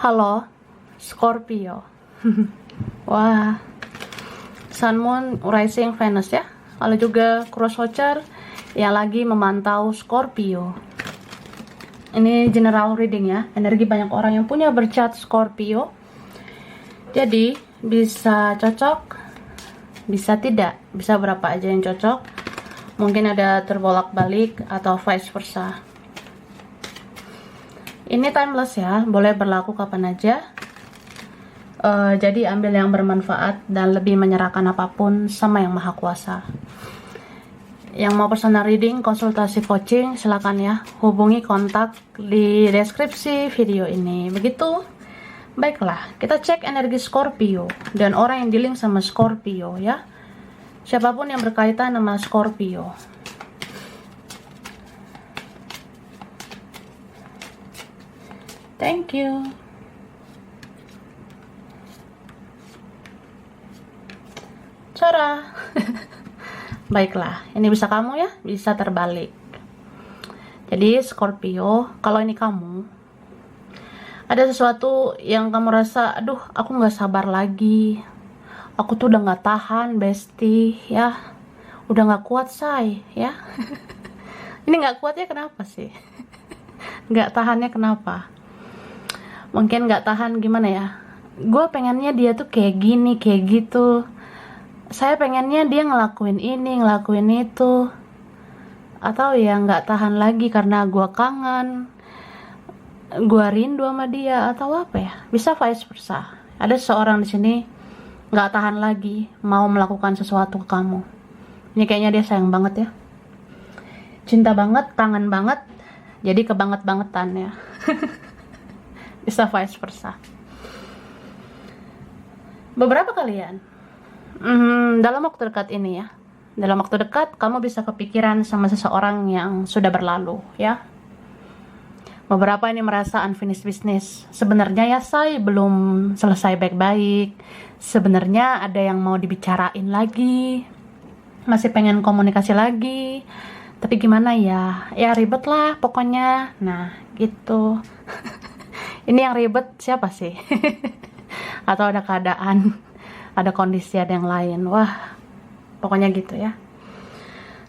Halo, Scorpio. Wah, Sun, Moon, Rising, Venus ya. Lalu juga cross watcher yang lagi memantau Scorpio. Ini general reading ya. Energi banyak orang yang punya bercat Scorpio. Jadi bisa cocok, bisa tidak, bisa berapa aja yang cocok. Mungkin ada terbolak-balik atau vice versa. Ini timeless ya, boleh berlaku kapan aja. Jadi ambil yang bermanfaat dan lebih menyerahkan apapun sama yang maha kuasa. Yang mau personal reading, konsultasi coaching, silakan ya, hubungi kontak di deskripsi video ini. Begitu. Baiklah, kita cek energi Scorpio dan orang yang dealing sama Scorpio ya. Siapapun yang berkaitan sama Scorpio. Thank you. Cara. Baiklah, ini bisa kamu ya, bisa terbalik. Jadi Scorpio, kalau ini kamu, ada sesuatu yang kamu rasa, aduh, aku nggak sabar lagi. Aku tuh udah nggak tahan, bestie, ya. Udah nggak kuat, say, ya. Ini nggak kuatnya kenapa sih? Nggak tahannya kenapa? Mungkin nggak tahan gimana ya? Gue pengennya dia tuh kayak gini, kayak gitu. Saya pengennya dia ngelakuin ini, ngelakuin itu. Atau ya nggak tahan lagi karena gue kangen, gue rindu sama dia, atau apa ya? Bisa vice versa. Ada seseorang di sini nggak tahan lagi mau melakukan sesuatu ke kamu. Ini kayaknya dia sayang banget ya, cinta banget, kangen banget, jadi kebanget-bangetan ya. Bisa vice versa. Beberapa kalian dalam waktu dekat ini ya, dalam waktu dekat kamu bisa kepikiran sama seseorang yang sudah berlalu ya. Beberapa ini merasa unfinished business. Sebenarnya ya saya belum selesai baik-baik. Sebenarnya ada yang mau dibicarain lagi, masih pengen komunikasi lagi, tapi gimana ya, ya ribet lah pokoknya. Nah gitu. Ini yang ribet siapa sih? Atau ada keadaan, ada kondisi, ada yang lain. Wah, pokoknya gitu ya.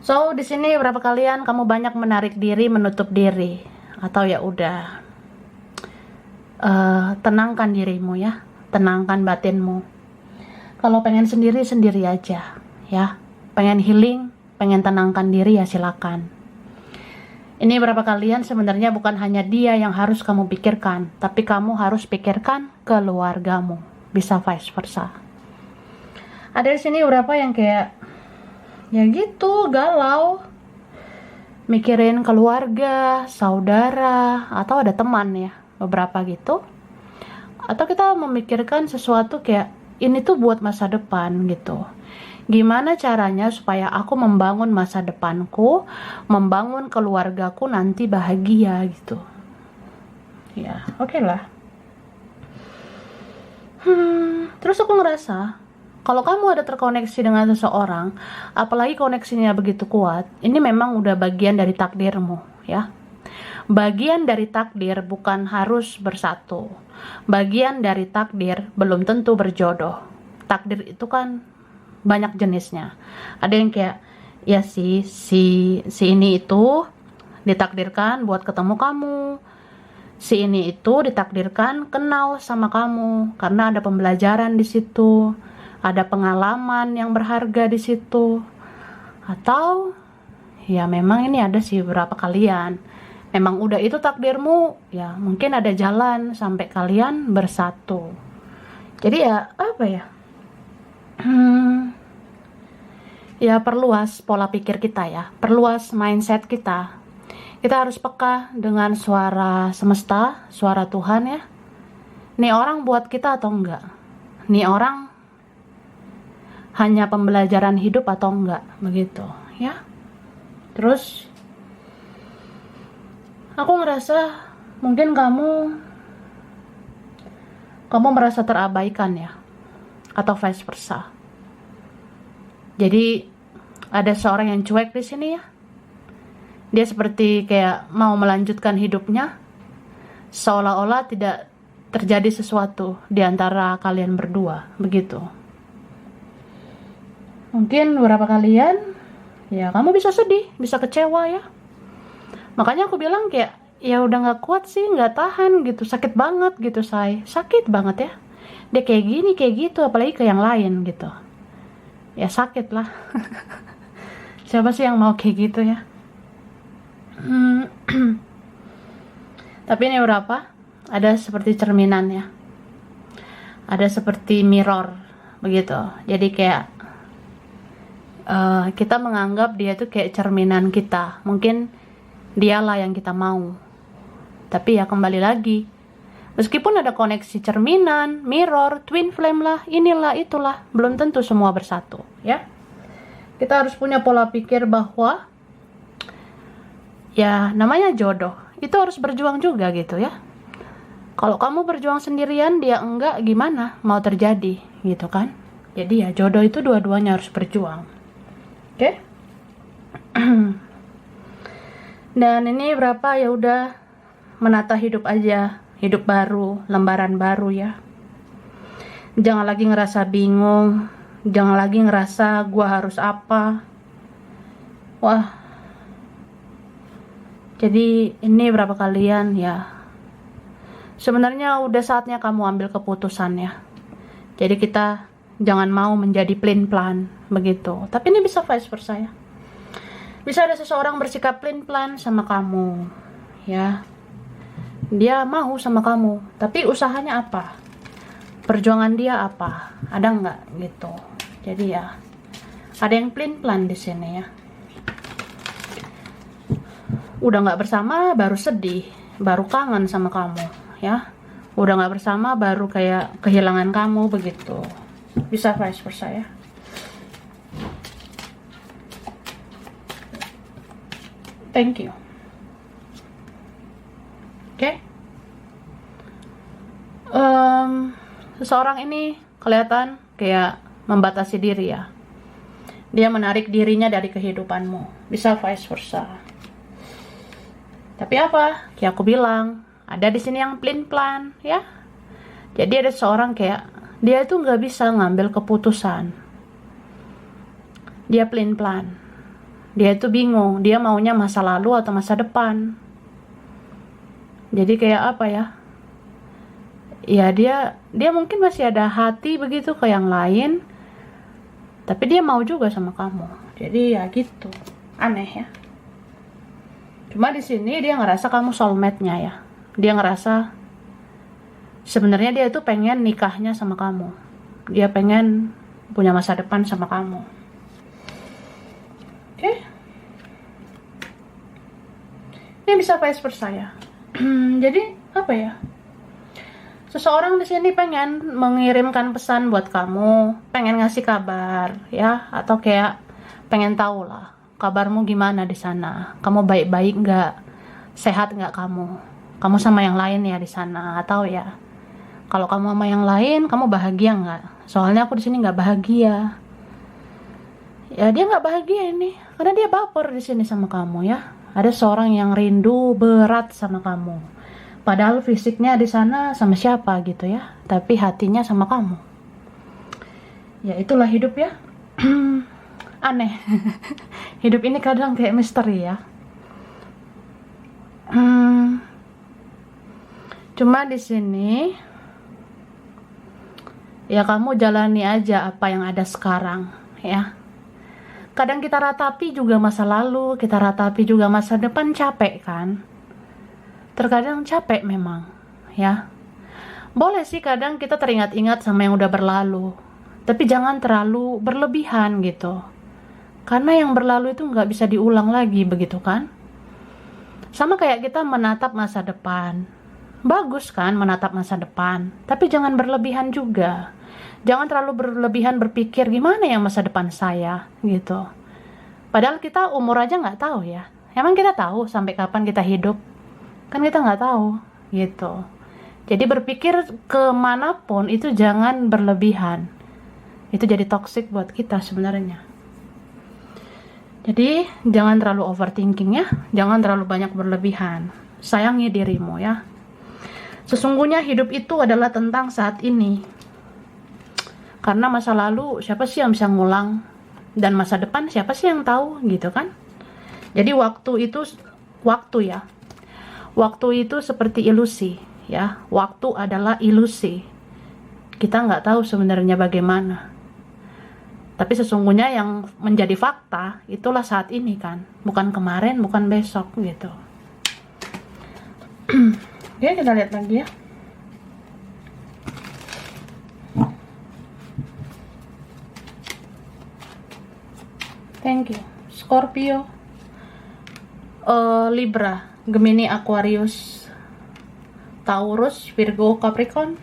So di sini berapa kalian kamu banyak menarik diri, menutup diri, atau ya udah tenangkan dirimu ya, tenangkan batinmu. Kalau pengen sendiri sendiri aja ya. Pengen healing, pengen tenangkan diri ya silakan. Ini berapa kalian sebenarnya bukan hanya dia yang harus kamu pikirkan, tapi kamu harus pikirkan keluargamu. Bisa vice versa. Ada di sini berapa yang kayak ya gitu, galau, mikirin keluarga, saudara, atau ada teman ya, beberapa gitu. Atau kita memikirkan sesuatu kayak ini tuh buat masa depan gitu. Gimana caranya supaya aku membangun masa depanku, membangun keluargaku nanti bahagia gitu. Ya, oke lah. Terus aku ngerasa kalau kamu ada terkoneksi dengan seseorang, apalagi koneksinya begitu kuat, ini memang udah bagian dari takdirmu ya. Bagian dari takdir bukan harus bersatu. Bagian dari takdir belum tentu berjodoh. Takdir itu kan banyak jenisnya. Ada yang kayak ya si ini itu ditakdirkan buat ketemu kamu. Si ini itu ditakdirkan kenal sama kamu karena ada pembelajaran di situ, ada pengalaman yang berharga di situ. Atau ya memang ini ada sih beberapa kalian memang udah itu takdirmu, ya mungkin ada jalan sampai kalian bersatu. Jadi ya apa ya? Ya perluas pola pikir kita ya, perluas mindset kita. Kita harus peka dengan suara semesta, suara Tuhan ya. Nih orang buat kita atau enggak? Nih orang hanya pembelajaran hidup atau enggak? Begitu ya. Terus aku ngerasa mungkin kamu merasa terabaikan ya, atau vice versa. Jadi ada seorang yang cuek di sini ya. Dia seperti kayak mau melanjutkan hidupnya, seolah-olah tidak terjadi sesuatu di antara kalian berdua, begitu. Mungkin beberapa kalian, ya kamu bisa sedih, bisa kecewa ya. Makanya aku bilang kayak, ya udah nggak kuat sih, nggak tahan gitu, sakit banget gitu say, sakit banget ya. Dia kayak gini, kayak gitu, apalagi ke yang lain gitu. Ya sakit lah. Siapa sih yang mau kayak gitu ya? Tapi ini berapa? Ada seperti cerminan ya. Ada seperti mirror begitu. Jadi kayak kita menganggap dia tuh kayak cerminan kita. Mungkin dialah yang kita mau. Tapi ya kembali lagi, meskipun ada koneksi cerminan, mirror, twin flame lah, inilah itulah, belum tentu semua bersatu ya. Kita harus punya pola pikir bahwa ya namanya jodoh itu harus berjuang juga gitu ya. Kalau kamu berjuang sendirian, dia enggak, gimana mau terjadi gitu kan. Jadi ya jodoh itu dua-duanya harus berjuang. Oke? Dan ini berapa, ya udah menata hidup aja, hidup baru, lembaran baru ya. Jangan lagi ngerasa bingung, jangan lagi ngerasa gua harus apa. Wah. Jadi ini berapa kalian ya, sebenarnya udah saatnya kamu ambil keputusan ya. Jadi kita jangan mau menjadi plan begitu. Tapi ini bisa vice versa ya. Bisa ada seseorang bersikap plan sama kamu ya. Dia mau sama kamu, tapi usahanya apa? Perjuangan dia apa? Ada nggak gitu? Jadi ya ada yang plan di sini ya. Udah nggak bersama baru sedih, baru kangen sama kamu ya. Udah nggak bersama baru kayak kehilangan kamu begitu. Bisa vice versa ya. Thank you. Oke. Seseorang ini kelihatan kayak membatasi diri ya. Dia menarik dirinya dari kehidupanmu. Bisa vice versa. Tapi apa? Kayak aku bilang, ada di sini yang plan ya. Jadi ada seorang kayak dia itu nggak bisa ngambil keputusan. Dia plan. Dia itu bingung, dia maunya masa lalu atau masa depan. Jadi kayak apa ya? Ya dia mungkin masih ada hati begitu ke yang lain, tapi dia mau juga sama kamu. Jadi ya gitu, aneh ya. Cuma di sini dia ngerasa kamu soulmate-nya ya. Dia ngerasa sebenarnya dia itu pengen nikahnya sama kamu. Dia pengen punya masa depan sama kamu. Oke. Ini bisa vice versa ya. Jadi apa ya? Seseorang di sini pengen mengirimkan pesan buat kamu, pengen ngasih kabar ya, atau kayak pengen tahu lah kabarmu gimana di sana. Kamu baik-baik nggak? Sehat nggak kamu? Kamu sama yang lain ya di sana, atau ya kalau kamu sama yang lain, kamu bahagia nggak? Soalnya aku di sini nggak bahagia. Ya dia nggak bahagia ini, karena dia baper di sini sama kamu ya. Ada seorang yang rindu berat sama kamu. Padahal fisiknya di sana sama siapa gitu ya, tapi hatinya sama kamu. Ya itulah hidup ya. Aneh. Hidup ini kadang kayak misteri ya. Cuma di sini ya kamu jalani aja apa yang ada sekarang ya. Kadang kita ratapi juga masa lalu, kita ratapi juga masa depan, capek kan? Terkadang capek memang ya. Boleh sih kadang kita teringat-ingat sama yang udah berlalu, tapi jangan terlalu berlebihan gitu, karena yang berlalu itu nggak bisa diulang lagi begitu kan. Sama kayak kita menatap masa depan, bagus kan menatap masa depan, tapi jangan berlebihan juga. Jangan terlalu berlebihan berpikir gimana ya masa depan saya gitu. Padahal kita umur aja nggak tahu ya. Emang kita tahu sampai kapan kita hidup? Kan kita nggak tahu gitu. Jadi berpikir kemanapun itu jangan berlebihan. Itu jadi toxic buat kita sebenarnya. Jadi jangan terlalu overthinking ya. Jangan terlalu banyak berlebihan. Sayangi dirimu ya. Sesungguhnya hidup itu adalah tentang saat ini. Karena masa lalu siapa sih yang bisa ngulang? Dan masa depan siapa sih yang tahu gitu kan? Jadi waktu itu Waktu itu seperti ilusi ya. Waktu adalah ilusi. Kita nggak tahu sebenarnya bagaimana. Tapi sesungguhnya yang menjadi fakta itulah saat ini kan. Bukan kemarin, bukan besok gitu. Oke, kita lihat lagi ya. Thank you. Scorpio, Libra, Gemini, Aquarius, Taurus, Virgo, Capricorn.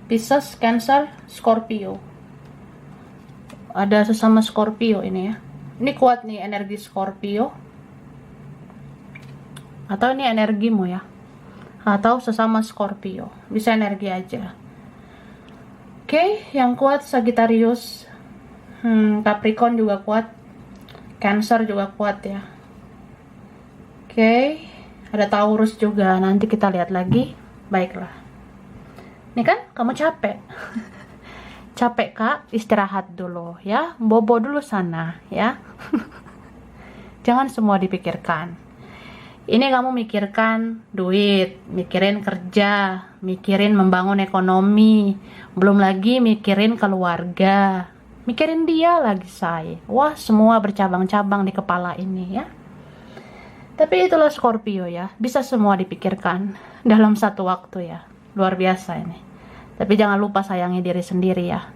Pisces, Cancer, Scorpio. Ada sesama Scorpio ini ya. Ini kuat nih energi Scorpio. Atau ini energimu ya. Atau sesama Scorpio. Bisa energi aja. Oke, yang kuat Sagittarius. Capricorn juga kuat. Cancer juga kuat ya. Oke, ada Taurus juga. Nanti kita lihat lagi. Baiklah. Nih kan, kamu capek. Capek kak, istirahat dulu ya. Bobo dulu sana ya. Jangan semua dipikirkan. Ini kamu mikirkan duit, mikirin kerja, mikirin membangun ekonomi, belum lagi mikirin keluarga, mikirin dia lagi say. Wah, semua bercabang-cabang di kepala ini ya. Tapi itulah Scorpio ya, bisa semua dipikirkan dalam satu waktu ya. Luar biasa ini. Tapi jangan lupa sayangi diri sendiri ya.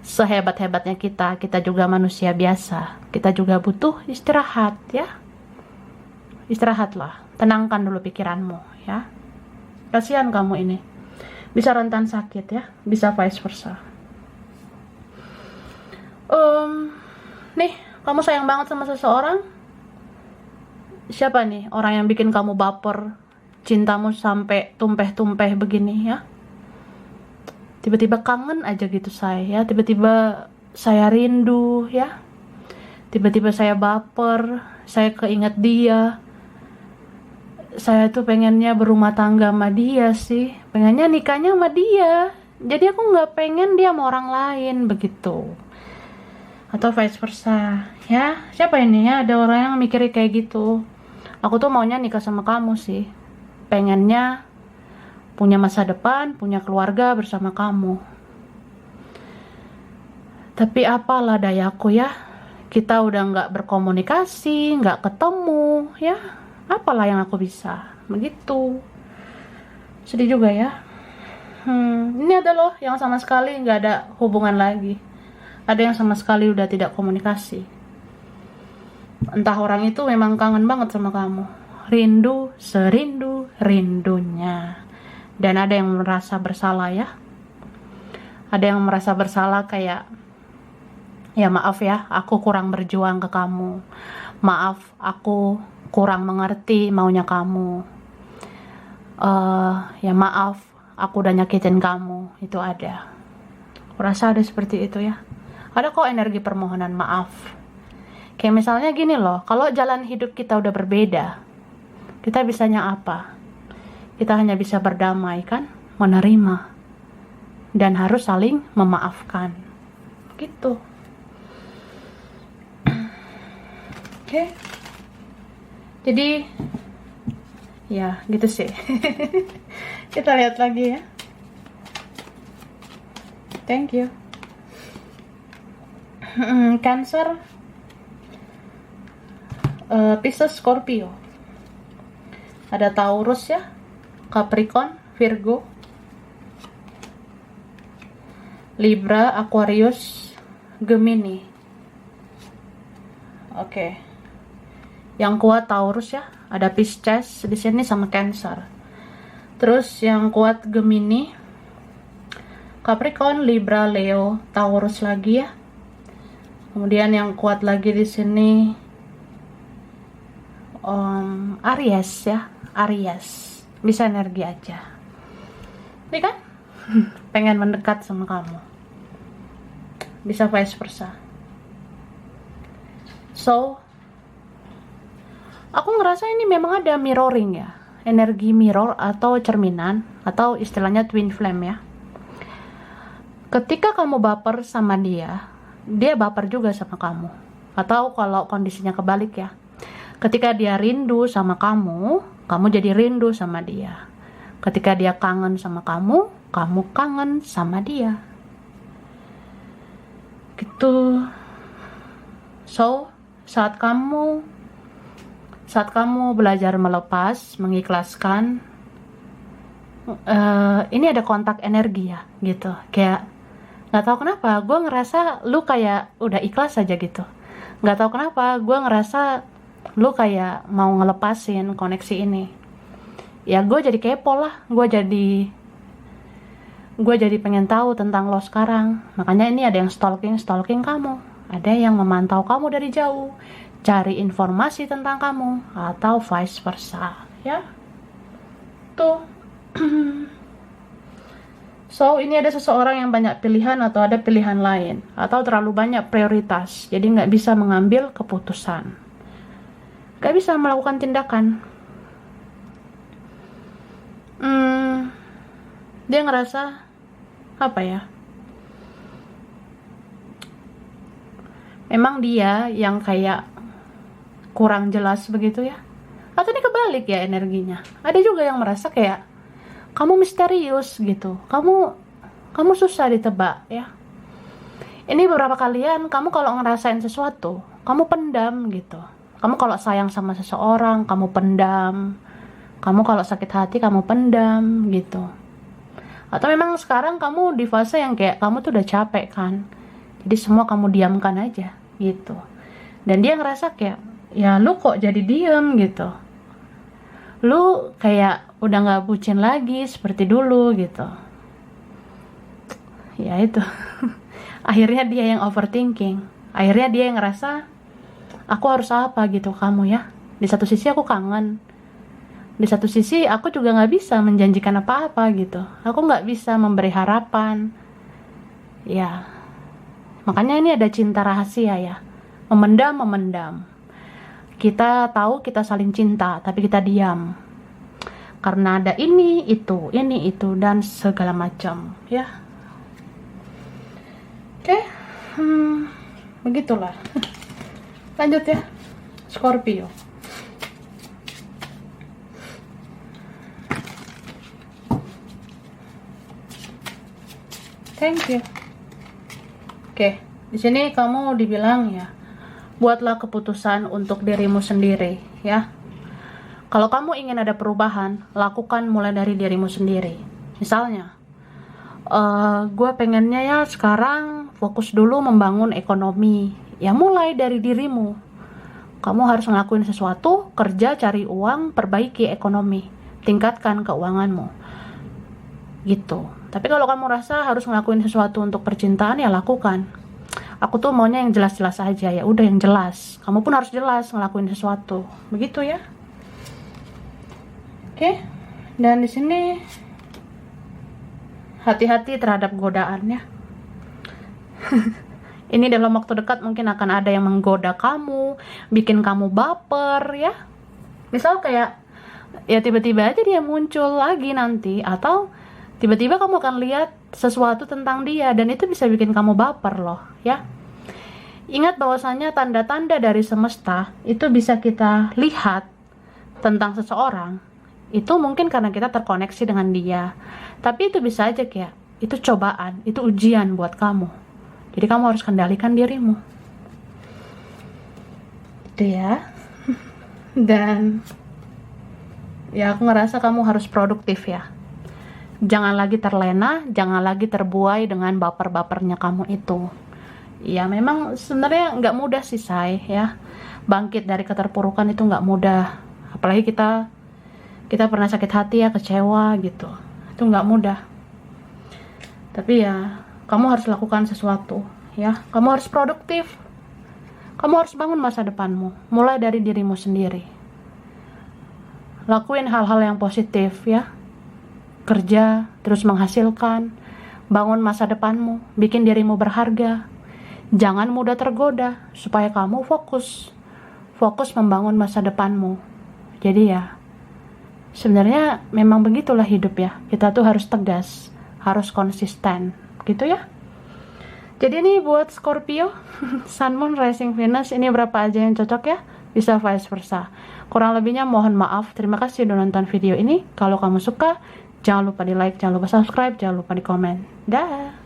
Sehebat-hebatnya kita juga manusia biasa. Kita juga butuh istirahat ya. Istirahatlah, tenangkan dulu pikiranmu ya. Kasihan kamu ini. Bisa rentan sakit ya, bisa vice versa. Nih, kamu sayang banget sama seseorang. Siapa nih orang yang bikin kamu baper, cintamu sampai tumpeh-tumpeh begini ya? Tiba-tiba kangen aja gitu saya ya, tiba-tiba saya rindu ya, tiba-tiba saya baper, saya keinget dia, saya tuh pengennya berumah tangga sama dia sih, pengennya nikahnya sama dia, jadi aku nggak pengen dia sama orang lain begitu, atau vice versa ya. Siapa ini ya, ada orang yang mikirnya kayak gitu. Aku tuh maunya nikah sama kamu sih, pengennya punya masa depan, punya keluarga bersama kamu. Tapi apalah dayaku ya, kita udah nggak berkomunikasi, nggak ketemu ya, apalah yang aku bisa, begitu. Sedih juga ya. Ini ada loh yang sama sekali nggak ada hubungan lagi, ada yang sama sekali udah tidak komunikasi. Entah orang itu memang kangen banget sama kamu, rindu serindu rindunya. Dan ada yang merasa bersalah ya. Ada yang merasa bersalah kayak, ya maaf ya, aku kurang berjuang ke kamu. Maaf, aku kurang mengerti maunya kamu. Ya maaf, aku udah nyakitin kamu. Itu ada. Aku rasa ada seperti itu ya. Ada kok energi permohonan maaf. Kayak misalnya gini loh, kalau jalan hidup kita udah berbeda, kita bisanya apa? Kita hanya bisa berdamai kan, menerima, dan harus saling memaafkan gitu. Oke. Jadi ya gitu sih. Kita lihat lagi ya. Thank you. Cancer, Pisces, Scorpio. Ada Taurus ya, Capricorn, Virgo, Libra, Aquarius, Gemini. Oke. Yang kuat Taurus ya, ada Pisces di sini sama Cancer. Terus yang kuat Gemini, Capricorn, Libra, Leo, Taurus lagi ya. Kemudian yang kuat lagi di sini Aries ya, Aries. Bisa energi aja. Ini kan pengen mendekat sama kamu. Bisa vice versa. So, Aku ngerasa ini memang ada mirroring ya, energi mirror atau cerminan, atau istilahnya twin flame ya. Ketika kamu baper sama dia, dia baper juga sama kamu. Atau kalau kondisinya kebalik ya, ketika dia rindu sama kamu, kamu jadi rindu sama dia. Ketika dia kangen sama kamu, kamu kangen sama dia. Gitu. So, saat kamu belajar melepas, mengikhlaskan, ini ada kontak energi ya, gitu. Kayak nggak tahu kenapa, gue ngerasa lu kayak udah ikhlas aja gitu. Nggak tahu kenapa, gue ngerasa lu kayak mau ngelepasin koneksi ini. Ya gue jadi kepo lah, gue jadi pengen tahu tentang lo sekarang. Makanya ini ada yang stalking kamu, ada yang memantau kamu dari jauh, cari informasi tentang kamu, atau vice versa ya. Tuh. So, ini ada seseorang yang banyak pilihan atau ada pilihan lain, atau terlalu banyak prioritas, jadi nggak bisa mengambil keputusan, nggak bisa melakukan tindakan. Dia ngerasa apa ya, memang dia yang kayak kurang jelas begitu ya, atau ini kebalik ya energinya. Ada juga yang merasa kayak kamu misterius gitu, kamu susah ditebak ya. Ini beberapa kalian, kamu kalau ngerasain sesuatu, kamu pendam gitu. Kamu kalau sayang sama seseorang, kamu pendam. Kamu kalau sakit hati, kamu pendam gitu. Atau memang sekarang kamu di fase yang kayak kamu tuh udah capek kan, jadi semua kamu diamkan aja gitu. Dan dia ngerasa kayak, ya lu kok jadi diam gitu, lu kayak udah gak bucin lagi seperti dulu gitu. Ya itu. Akhirnya dia yang overthinking. Akhirnya dia yang ngerasa, aku harus apa gitu kamu ya. Di satu sisi aku kangen, di satu sisi aku juga gak bisa menjanjikan apa-apa gitu. Aku gak bisa memberi harapan. Ya, makanya ini ada cinta rahasia ya. Memendam. Kita tahu kita saling cinta, tapi kita diam. Karena ada ini, itu, dan segala macam, ya. Oke, begitulah. Lanjut ya, Scorpio. Thank you. Oke, di sini kamu dibilang ya, buatlah keputusan untuk dirimu sendiri, ya. Kalau kamu ingin ada perubahan, lakukan mulai dari dirimu sendiri. Misalnya, gue pengennya ya sekarang fokus dulu membangun ekonomi. Ya mulai dari dirimu. Kamu harus ngelakuin sesuatu, kerja, cari uang, perbaiki ekonomi, tingkatkan keuanganmu. Gitu. Tapi kalau kamu rasa harus ngelakuin sesuatu untuk percintaan, ya lakukan. Aku tuh maunya yang jelas-jelas aja, ya udah yang jelas. Kamu pun harus jelas ngelakuin sesuatu. Begitu ya. Oke. Dan di sini hati-hati terhadap godaan ya. Ini dalam waktu dekat mungkin akan ada yang menggoda kamu, bikin kamu baper ya. Misal kayak ya tiba-tiba aja dia muncul lagi nanti, atau tiba-tiba kamu akan lihat sesuatu tentang dia dan itu bisa bikin kamu baper loh ya. Ingat bahwasanya tanda-tanda dari semesta itu bisa kita lihat tentang seseorang. Itu mungkin karena kita terkoneksi dengan dia. Tapi itu bisa aja kayak itu cobaan, itu ujian buat kamu. Jadi kamu harus kendalikan dirimu. Itu ya. Dan ya aku ngerasa kamu harus produktif ya. Jangan lagi terlena, jangan lagi terbuai dengan baper-bapernya kamu itu. Ya memang sebenarnya nggak mudah sih say ya. Bangkit dari keterpurukan itu nggak mudah. Apalagi kita pernah sakit hati ya, kecewa gitu. Itu nggak mudah. Tapi ya kamu harus lakukan sesuatu ya. Kamu harus produktif. Kamu harus bangun masa depanmu. Mulai dari dirimu sendiri. Lakuin hal-hal yang positif ya. Kerja, terus menghasilkan, bangun masa depanmu, bikin dirimu berharga. Jangan mudah tergoda, supaya kamu fokus membangun masa depanmu. Jadi ya, sebenarnya memang begitulah hidup ya. Kita tuh harus tegas, harus konsisten, gitu ya. Jadi ini buat Scorpio, Sun, Moon, Rising, Venus, ini berapa aja yang cocok ya? Bisa vice versa. Kurang lebihnya mohon maaf. Terima kasih udah nonton video ini. Kalau kamu suka, jangan lupa di like, jangan lupa subscribe, jangan lupa di komen. Dah.